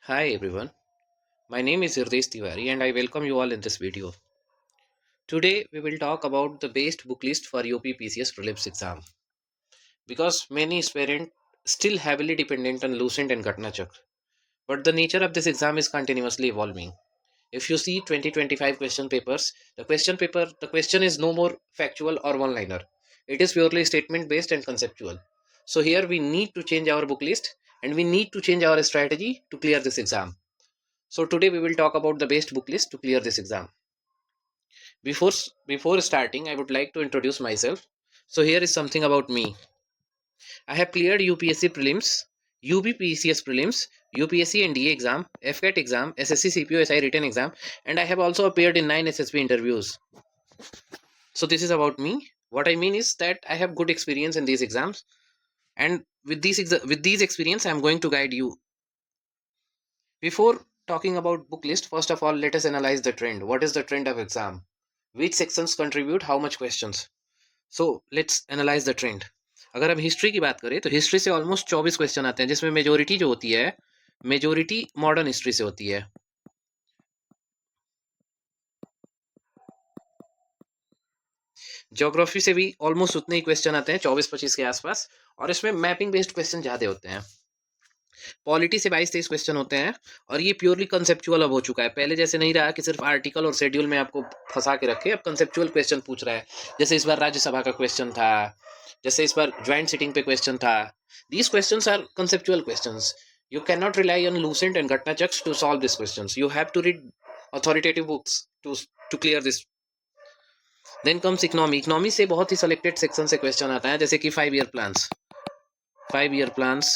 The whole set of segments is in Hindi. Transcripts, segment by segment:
Hi everyone, my name is Irdesh Tiwari and I welcome you all in this video. Today we will talk about the best book list for UP PCS prelims exam because many aspirants still heavily dependent on Lucent and Ghatna Chakra. But the nature of this exam is continuously evolving. If you see 2025 question papers, the question is no more factual or one-liner. It is purely statement based and conceptual. So here we need to change our book list and we need to change our strategy to clear this exam. So today we will talk about the best book list to clear this exam. Before starting, I would like to introduce myself. So here is something about me. I have cleared UPSC prelims, UPPCS prelims, UPSC NDA exam, FCAT exam, SSC CPO written exam, and I have also appeared in 9 SSB interviews. So this is about me. What I mean is that I have good experience in these exams, and with these experience, I am going to guide you. Before talking about book list, first of all, let us analyze the trend. What is the trend of exam? Which sections contribute how much questions? So let's analyze the trend. अगर हम हिस्ट्री की बात करें तो हिस्ट्री से ऑलमोस्ट 24 क्वेश्चन आते हैं जिसमें मेजोरिटी जो होती है मेजोरिटी मॉडर्न हिस्ट्री से होती है. ज्योग्राफी से भी ऑलमोस्ट उतने ही क्वेश्चन आते हैं 24-25 के आसपास और इसमें मैपिंग बेस्ड क्वेश्चन ज्यादा होते हैं. पॉलिटी से 22-23 क्वेश्चन होते हैं और ये प्योरली कंसेप्चुअल अब हो चुका है. पहले जैसे नहीं रहा कि सिर्फ आर्टिकल और शेड्यूल में आपको फंसा के रखे, अब कंसेप्चुअल क्वेश्चन पूछ रहा है. जैसे इस बार राज्यसभा का क्वेश्चन था, जैसे इस बार ज्वाइंट सिटिंग पे क्वेश्चन था. These questions are conceptual questions. You cannot rely on Lucent and Ghatna Chaks to solve these questions. You have to read authoritative books to clear this. Then comes economy. Economy से बहुत ही selected section से question आता है, जैसे कि 5 year plans. 5 year plans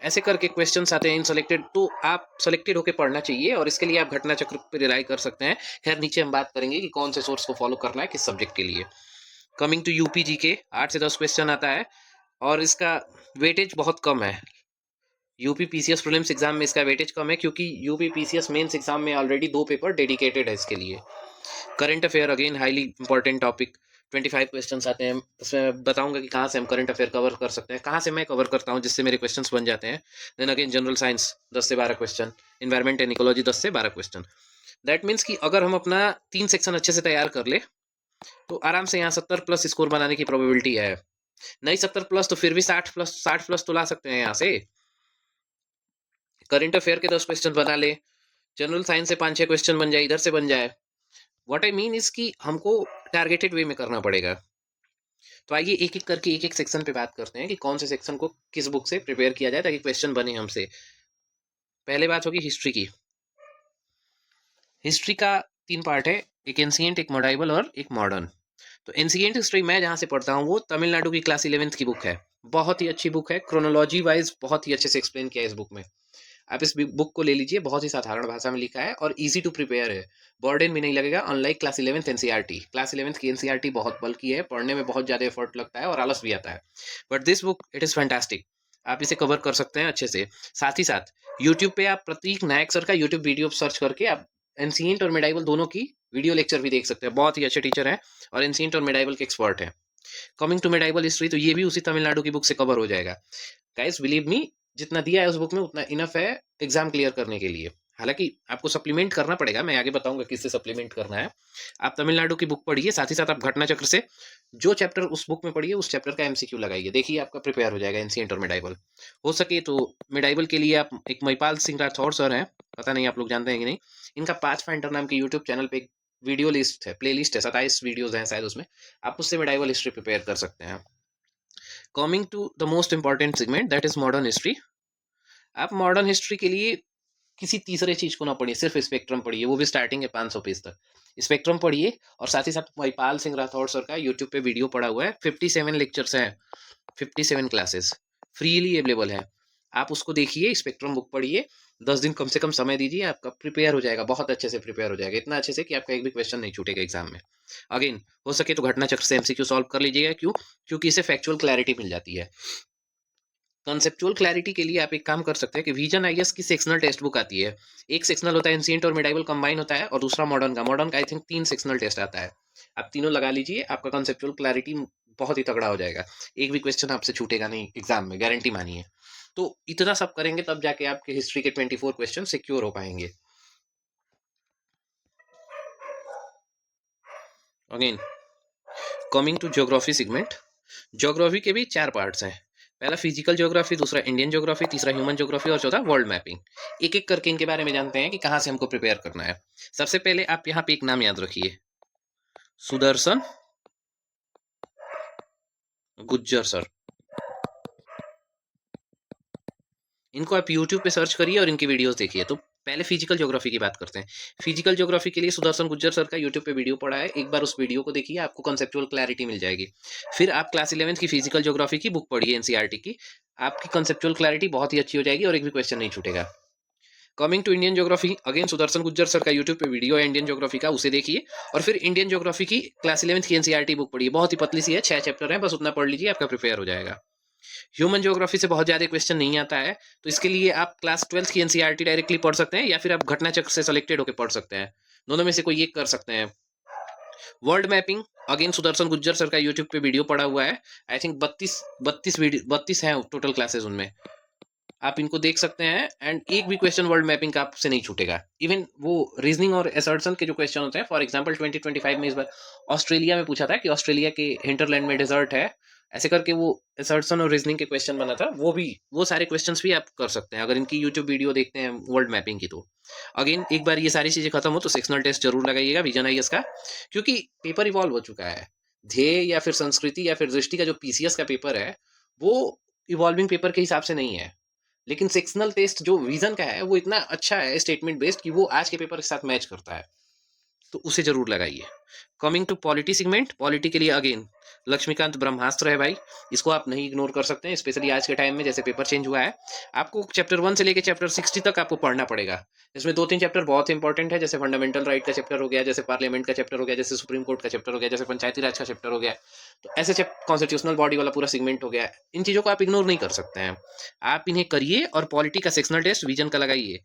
ऐसे करके क्वेश्चंस आते हैं इन सेलेक्टेड, तो आप सेलेक्टेड होकर पढ़ना चाहिए और इसके लिए आप घटना चक्र पर रिलाई कर सकते हैं. खैर नीचे हम बात करेंगे कि कौन से सोर्स को फॉलो करना है किस सब्जेक्ट के लिए. कमिंग टू यूपी जी के 8 से 10 क्वेश्चन आता है और इसका वेटेज बहुत कम है. यूपी पीसीएस प्रीलिम्स एग्जाम में इसका वेटेज कम है क्योंकि यूपी पीसीएस मेंस एग्जाम में ऑलरेडी 2 पेपर डेडिकेटेड है इसके लिए. Current affair again highly important topic. 25 question आते हैं. उसमें बताऊंगा कि कहाँ से हम करंट अफेयर कवर कर सकते हैं, कहाँ से मैं कवर करता हूँ जिससे मेरे क्वेश्चन बन जाते हैं. देन अगेन जनरल साइंस 10 से 12 क्वेश्चन, इन्वायरमेंट एंड इकोलॉजी 10 से 12 क्वेश्चन. दैट मीन्स कि अगर हम अपना 3 सेक्शन अच्छे से तैयार कर ले तो आराम से यहाँ 70+ स्कोर बनाने की प्रोबेबिलिटी है. नहीं 70+ तो फिर भी 60+ तो ला सकते हैं यहाँ से. करंट अफेयर के 10 क्वेश्चन बना ले, जनरल साइंस से 5-6 क्वेश्चन बन जाए, इधर से बन जाए. व्हाट आई मीन इज कि हमको टारगेटेड वे में करना पड़ेगा. तो आइए एक एक करके एक एक सेक्शन पे बात करते हैं कि कौन से सेक्शन को किस बुक से प्रिपेयर किया जाए ताकि क्वेश्चन बने हमसे. पहले बात होगी हिस्ट्री की. हिस्ट्री का 3 पार्ट है, एक एंशिएंट, एक मॉडाइवल और एक मॉडर्न. तो एंशिएंट हिस्ट्री मैं जहाँ से पढ़ता हूँ वो तमिलनाडु की क्लास 11th की बुक है. बहुत ही अच्छी बुक है, क्रोनोलॉजी वाइज बहुत ही अच्छे से एक्सप्लेन किया है इस बुक में. आप इस बुक को ले लीजिए, बहुत ही साधारण भाषा में लिखा है और इजी टू प्रिपेयर है. बर्डन भी नहीं लगेगा, unlike class 11th NCERT. Class 11th की एनसीईआरटी बहुत बल्कि है, पढ़ने में बहुत ज़्यादा एफर्ट लगता है और आलस भी आता है. But this book it is fantastic. आप इसे कवर कर सकते हैं अच्छे से. साथ ही साथ यूट्यूब पे आप प्रतीक नायक सर का यूट्यूब वीडियो सर्च करके आप एंशिएंट और मेडाइवल दोनों की वीडियो लेक्चर भी देख सकते हैं. बहुत ही अच्छे टीचर हैं और एंशिएंट और मेडाइवल के एक्सपर्ट हैं. कमिंग टू मेडाइवल हिस्ट्री, तो ये भी उसी तमिलनाडु की बुक से कवर हो जाएगा. गाइस बिलीव मी, जितना दिया है उस बुक में उतना इनफ है एग्जाम क्लियर करने के लिए. हालांकि आपको सप्लीमेंट करना पड़ेगा, मैं आगे बताऊंगा किससे सप्लीमेंट करना है. आप तमिलनाडु की बुक पढ़िए, साथ ही साथ आप घटना चक्र से जो चैप्टर उस बुक में पढ़िए उस चैप्टर का एमसीक्यू लगाइए. देखिए आपका प्रिपेयर हो जाएगा एंशिएंट और मेडाइवल. हो सके तो मेडाइवल के लिए आप एक महिपाल सिंह राठौर सर हैं, पता नहीं आप लोग जानते हैं कि नहीं, इनका पाथ फाइंडर नाम के यूट्यूब चैनल पे एक वीडियो लिस्ट है, प्ले लिस्ट है, 27 वीडियोज हैं शायद उसमें. आप उससे मेडाइवल हिस्ट्री प्रिपेयर कर सकते हैं. Coming to the most important segment that is modern history. आप मॉडर्न हिस्ट्री के लिए किसी तीसरे चीज को ना पढ़िए, सिर्फ स्पेक्ट्रम पढ़िए, वो भी स्टार्टिंग है 500 पेज तक. स्पेक्ट्रम पढ़िए और साथ ही साथ महिपाल सिंह राठौर सर का यूट्यूब पे वीडियो पड़ा हुआ है. 57 लेक्चर्स हैं, 57 क्लासेस फ्रीली अवेलेबल है. आप उसको देखिए, स्पेक्ट्रम बुक पढ़िए, 10 दिन कम से कम समय दीजिए, आपका प्रिपेयर हो जाएगा, बहुत अच्छे से प्रिपेयर हो जाएगा. इतना अच्छे से कि आपका एक भी क्वेश्चन नहीं छूटेगा एग्जाम में. अगेन हो सके तो घटना चक्र से एमसीक्यू सॉल्व कर लीजिएगा. क्यों? क्योंकि इससे फैक्चुअल क्लैरिटी मिल जाती है. कंसेप्चुअल क्लैरिटी के लिए आप एक काम कर सकते हैं कि विजन आईएएस की सेक्शनल टेक्स्ट बुक आती है. एक सेक्शनल होता है एंशिएंट और मेडाइवल कंबाइन होता है और दूसरा मॉडर्न का आई थिंक 3 सेक्शनल टेस्ट आता है. आप तीनों लगा लीजिए, आपका कंसेप्चुअल क्लैरिटी बहुत ही तगड़ा हो जाएगा. एक भी क्वेश्चन आपसे छूटेगा नहीं एग्जाम में, गारंटी मानिए. तो इतना सब करेंगे तब जाके आपके हिस्ट्री के 24 क्वेश्चन सिक्योर हो पाएंगे। Again coming to geography segment, geography के भी 4 पार्ट्स हैं। पहला फिजिकल ज्योग्राफी, दूसरा इंडियन ज्योग्राफी, तीसरा ह्यूमन ज्योग्राफी और चौथा वर्ल्ड मैपिंग। एक एक करके इनके बारे में जानते हैं कि कहाँ से हमको प्रिपेयर करना है। सबसे पहले आप यहाँ पे एक नाम याद रखिए, सुदर्शन गुज्जर सर। इनको आप यूट्यूब पे सर्च करिए और इनकी वीडियोस देखिए। तो पहले फिजिकल ज्योग्राफी की बात करते हैं। फिजिकल ज्योग्राफी के लिए सुदर्शन गुज्जर सर का यूट्यूब पे वीडियो पड़ा है, एक बार उस वीडियो को देखिए, आपको कंसेप्चुअल क्लैरिटी मिल जाएगी। फिर आप क्लास 11th की फिजिकल ज्योग्राफी की बुक पढ़िए एनसीईआरटी की, आपकी कंसेप्चुअल क्लैरिटी बहुत ही अच्छी हो जाएगी और एक भी क्वेश्चन नहीं छूटेगा। Coming to Indian geography, again Sudarshan Gujjar sir का यूट्यूब पे वीडियो है इंडियन ज्योग्राफी का, उसे देखिए। और फिर इंडियन ज्योग्राफी की क्लास 11th की एनसीईआरटी बुक पढ़िए, बहुत ही पतली सी है, 6 चैप्टर है, बस उतना पढ़ लीजिए, आपका प्रिपेयर हो जाएगा। ह्यूमन ज्योग्राफी से बहुत ज्यादा क्वेश्चन नहीं आता है, तो इसके लिए आप क्लास 12th की एनसीईआरटी डायरेक्टली पढ़ सकते हैं, या फिर आप घटना चक्र से सिलेक्टेड होकर पढ़ सकते हैं, दोनों में से कोई एक कर सकते हैं। World mapping, again Sudarshan Gujjar sir का यूट्यूब पे वीडियो पड़ा हुआ है, आई थिंक 32 है टोटल क्लासेस उनमें, आप इनको देख सकते हैं। एंड एक भी क्वेश्चन वर्ल्ड मैपिंग का आपसे नहीं छूटेगा। इवन वो रीजनिंग और असर्शन के जो क्वेश्चन होते हैं, फॉर एग्जांपल 2025 में इस बार ऑस्ट्रेलिया में पूछा था कि ऑस्ट्रेलिया के हिंटरलैंड में डेजर्ट है, ऐसे करके वो असर्शन और रीजनिंग के क्वेश्चन बना था, वो सारे क्वेश्चंस भी आप कर सकते हैं अगर इनकी यूट्यूब वीडियो देखते हैं वर्ल्ड मैपिंग की। तो अगेन एक बार ये सारी चीजें खत्म हो तो सेक्शनल टेस्ट जरूर लगाइएगा विजन आईएएस का, क्योंकि पेपर इवॉल्व हो चुका है। ध्येय या फिर संस्कृति या फिर दृष्टि का जो पीसीएस का पेपर है, वो इवॉल्विंग पेपर के हिसाब से नहीं है, लेकिन सेक्शनल टेस्ट जो विजन का है वो इतना अच्छा है स्टेटमेंट बेस्ड कि वो आज के पेपर के साथ मैच करता है, तो उसे जरूर लगाइए। Coming to polity segment, polity के लिए अगेन लक्ष्मीकांत ब्रह्मास्त्र है भाई, इसको आप नहीं इग्नोर कर सकते हैं, स्पेशली आज के टाइम में जैसे पेपर चेंज हुआ है। आपको चैप्टर 1 से लेकर चैप्टर 60 तक आपको पढ़ना पड़ेगा। इसमें 2-3 चैप्टर बहुत इंपॉर्टेंट है, जैसे फंडामेंटल राइट का चैप्टर हो गया, जैसे पार्लियामेंट का चैप्टर हो गया, जैसे सुप्रीम कोर्ट का चैप्टर हो गया, जैसे पंचायती राज का चैप्टर हो गया। तो ऐसे कॉन्स्टिट्यूशनल बॉडी वाला पूरा सेगमेंट हो गया, इन चीजों को आप इग्नोर नहीं कर सकते हैं, आप इन्हें करिए। और पॉलिटी का सेक्शनल टेस्ट विजन का लगाइए,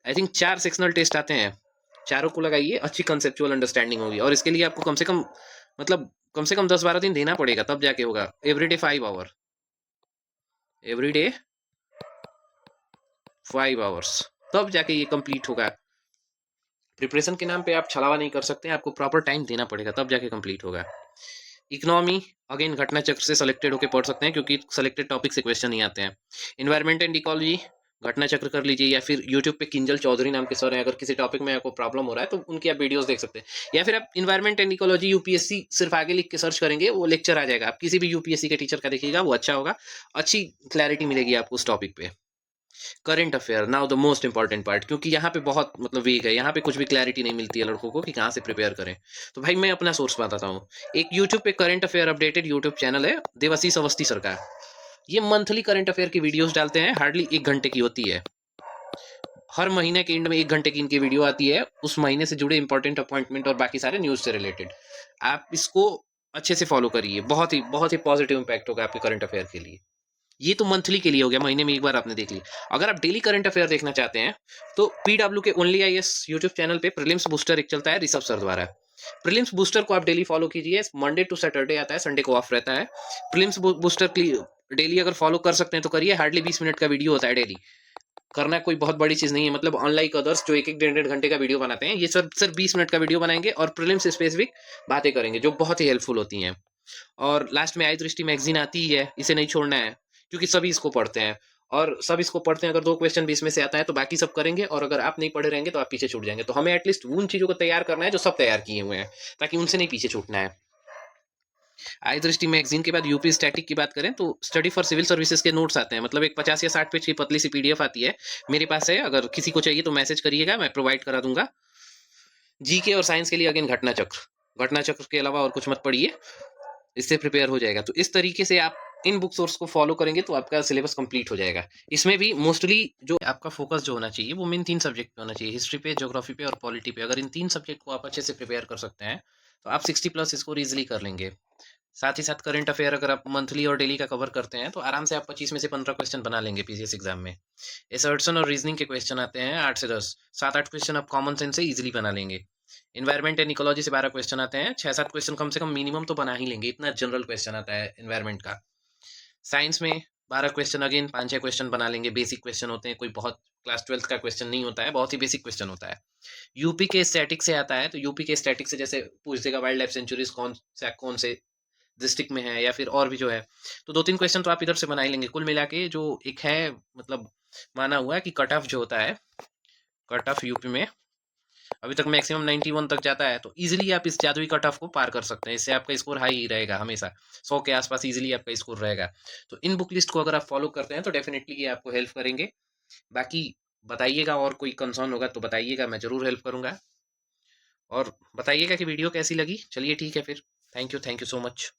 आई थिंक 4 सेक्शनल टेस्ट आते हैं, चारों को लगाइए, अच्छी कंसेप्चुअल अंडरस्टैंडिंग होगी। और इसके लिए आपको कम से कम 10-12 दिन देना पड़ेगा, तब जाके होगा। एवरीडे 5 आवर, एवरीडे 5 आवर्स, तब जाके ये कंप्लीट होगा। प्रिपरेशन के नाम पे आप छलावा नहीं कर सकते, आपको प्रॉपर टाइम देना पड़ेगा, तब जाके कंप्लीट होगा। इकोनॉमी, अगेन घटना चक्र से सेलेक्टेड होकर पढ़ सकते हैं, क्योंकि सेलेक्टेड टॉपिक से क्वेश्चन नहीं आते हैं। इन्वायरमेंट एंड इकोलॉजी, घटना चक्र कर लीजिए, या फिर यूट्यूब पे किंजल चौधरी नाम के सर हैं, अगर किसी टॉपिक में आपको प्रॉब्लम हो रहा है तो उनकी आप वीडियोस देख सकते हैं। या फिर आप इन्वायरमेंट एंड इकोलॉजी यूपीएससी सिर्फ आगे लिख के सर्च करेंगे, वो लेक्चर आ जाएगा, आप किसी भी यूपीएससी के टीचर का देखिएगा, वो अच्छा होगा, अच्छी क्लैरिटी मिलेगी आपको उस टॉपिक पे। Current affair, now the most important part, क्योंकि यहाँ पे बहुत वीक है, यहाँ पे कुछ भी क्लैरिटी नहीं मिलती है लड़कों को कि कहाँ से प्रिपेयर करें। तो भाई मैं अपना सोर्स बताता हूँ, एक यूट्यूब पे current affair updated YouTube channel है, देवाशीष अवस्थी सर का। ये मंथली करंट अफेयर की वीडियोस डालते हैं, हार्डली 1 घंटे की होती है, हर महीने के एंड में 1 घंटे की इनकी वीडियो आती है, उस महीने से जुड़े इंपॉर्टेंट अपॉइंटमेंट और बाकी सारे न्यूज से रिलेटेड। आप इसको अच्छे से फॉलो करिए, बहुत ही पॉजिटिव इंपैक्ट होगा आपके करंट अफेयर के लिए। ये तो मंथली के लिए हो गया, महीने में एक बार आपने देख ली। अगर आप डेली करंट अफेयर देखना चाहते हैं तो पीडब्ल्यू के ओनली आईएएस यूट्यूब चैनल पे प्रीलिम्स बूस्टर एक चलता है ऋषभ सर द्वारा। प्रीलिम्स बूस्टर को आप डेली फॉलो कीजिए, मंडे टू सैटरडे आता है, संडे को ऑफ रहता है। प्रीलिम्स बूस्टर डेली अगर फॉलो कर सकते हैं तो करिए, हार्डली 20 मिनट का वीडियो होता है डेली, करना कोई बहुत बड़ी चीज नहीं है। मतलब अनलाइक अदर्स जो 1-1, 1.5 घंटे का वीडियो बनाते हैं, ये सिर्फ 20 मिनट का वीडियो बनाएंगे और प्रीलिम्स स्पेसिफिक बातें करेंगे जो बहुत ही हेल्पफुल होती हैं। और लास्ट में आई दृष्टि मैगजीन आती ही है, इसे नहीं छोड़ना है, क्योंकि सभी इसको पढ़ते हैं, और सब इसको पढ़ते हैं। अगर 2 क्वेश्चन 20 में से आता है तो बाकी सब करेंगे, और अगर आप नहीं पढ़े रहेंगे तो आप पीछे छूट जाएंगे। तो हमें एटलीस्ट उन चीजों को तैयार करना है जो सब तैयार किए हुए हैं, ताकि उनसे नहीं पीछे छूटना है। आई दृष्टि मैगजीन के बाद यूपी स्टैटिक की बात करें तो स्टडी फॉर सिविल सर्विसेज के नोट्स आते हैं, मतलब एक 50 या 60 पेज की पतली सी पीडीएफ आती है, मेरे पास है, अगर किसी को चाहिए तो मैसेज करिएगा, मैं प्रोवाइड करा दूंगा। जीके और साइंस के लिए अगेन घटना चक्र के अलावा और कुछ मत पढ़िए, इससे प्रिपेयर हो जाएगा। तो इस तरीके से आप इन बुक सोर्स को फॉलो करेंगे तो आपका सिलेबस कंप्लीट हो जाएगा। इसमें भी मोस्टली जो आपका फोकस जो होना चाहिए वो मेन 3 सब्जेक्ट पे होना चाहिए, हिस्ट्री पे, ज्योग्राफी पे और पॉलिटी पे। अगर इन 3 सब्जेक्ट को आप अच्छे से प्रिपेयर कर सकते हैं तो आप 60+ स्कोर इजिली कर लेंगे। साथ ही साथ करंट अफेयर अगर आप मंथली और डेली का कवर करते हैं तो आराम से आप 25 में से 15 क्वेश्चन बना लेंगे पीसीएस एग्जाम में। असर्शन और रीजनिंग के क्वेश्चन आते हैं 8 से 10, 7-8 क्वेश्चन आप कॉमन सेंस से इजिली बना लेंगे। इन्वायरमेंट एंड इकोलॉजी से 12 क्वेश्चन आते हैं, 6-7 क्वेश्चन कम से कम मिनिमम तो बना ही लेंगे, इतना जनरल क्वेश्चन आता है इन्वायरमेंट का। साइंस में 12 क्वेश्चन अगेन 5-6 क्वेश्चन बना लेंगे, बेसिक क्वेश्चन होते हैं, कोई बहुत क्लास 12th का क्वेश्चन नहीं होता है, बहुत ही बेसिक क्वेश्चन होता है। यूपी के स्टैटिक से आता है, तो यूपी के स्टैटिक से जैसे पूछ देगा वाइल्ड लाइफ सेंचुरीज कौन से डिस्ट्रिक्ट में है, या फिर और भी जो है, तो 2-3 क्वेश्चन तो आप इधर से बना ही लेंगे। कुल मिला के जो एक है, मतलब माना हुआ है कि कट ऑफ जो होता है, कट ऑफ यूपी में अभी तक मैक्सिमम 91 तक जाता है, तो इजीली आप इस जादुई कट ऑफ को पार कर सकते हैं। इससे आपका स्कोर हाई ही रहेगा हमेशा, 100 के आसपास इजीली आपका स्कोर रहेगा। तो इन बुक लिस्ट को अगर आप फॉलो करते हैं तो डेफिनेटली ये आपको हेल्प करेंगे। बाकी बताइएगा, और कोई कंसर्न होगा तो बताइएगा, मैं ज़रूर हेल्प करूँगा। और बताइएगा कि वीडियो कैसी लगी। चलिए ठीक है फिर, थैंक यू सो मच।